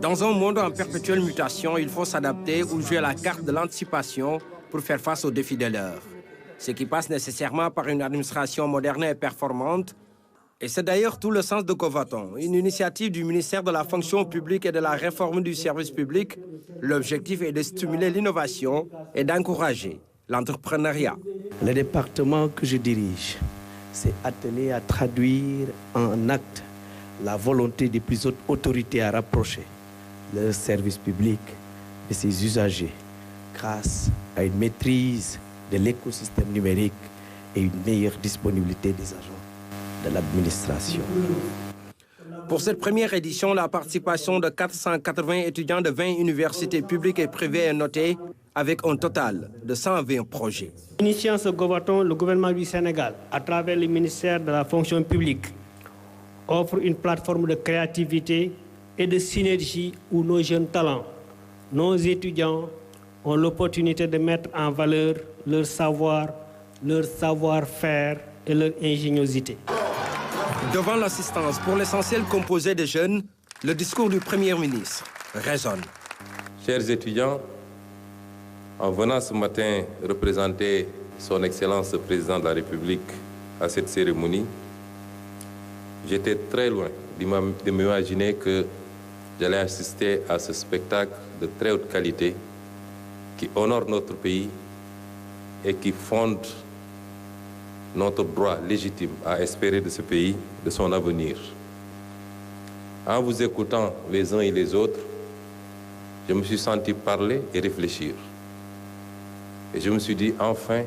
Dans un monde en perpétuelle mutation, il faut s'adapter ou jouer la carte de l'anticipation pour faire face aux défis de l'heure. Ce qui passe nécessairement par une administration moderne et performante. Et c'est d'ailleurs tout le sens de Covaton, une initiative du ministère de la fonction publique et de la réforme du service public. L'objectif est de stimuler l'innovation et d'encourager l'entrepreneuriat. Le département que je dirige s'est attelé à traduire en acte la volonté des plus hautes autorités à rapprocher le service public de ses usagers grâce à une maîtrise de l'écosystème numérique et une meilleure disponibilité des agents de l'administration. Pour cette première édition, la participation de 480 étudiants de 20 universités publiques et privées est notée avec un total de 120 projets. Initiant ce Covaton, le gouvernement du Sénégal, à travers le ministère de la fonction publique, offre une plateforme de créativité et de synergie où nos jeunes talents, nos étudiants ont l'opportunité de mettre en valeur leur savoir, leur savoir-faire et leur ingéniosité. Devant l'assistance pour l'essentiel composée de jeunes, le discours du Premier ministre résonne. Chers étudiants, en venant ce matin représenter son Excellence le Président de la République à cette cérémonie, j'étais très loin de m'imaginer que j'allais assister à ce spectacle de très haute qualité qui honore notre pays et qui fonde notre droit légitime à espérer de ce pays, de son avenir. En vous écoutant les uns et les autres, je me suis senti parler et réfléchir. Et je me suis dit, enfin,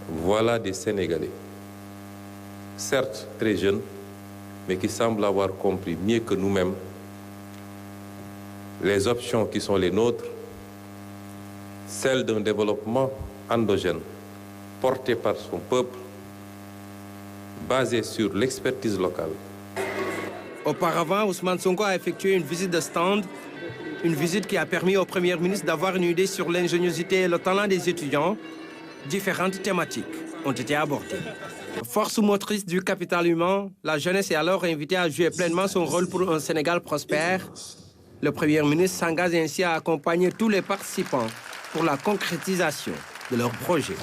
voilà des Sénégalais, certes très jeunes, mais qui semblent avoir compris mieux que nous-mêmes les options qui sont les nôtres, celles d'un développement endogène, porté par son peuple, basé sur l'expertise locale. Auparavant, Ousmane Sonko a effectué une visite de stand, une visite qui a permis au Premier ministre d'avoir une idée sur l'ingéniosité et le talent des étudiants. Différentes thématiques ont été abordées. Force motrice du capital humain, la jeunesse est alors invitée à jouer pleinement son rôle pour un Sénégal prospère. Le Premier ministre s'engage ainsi à accompagner tous les participants pour la concrétisation de leurs projets.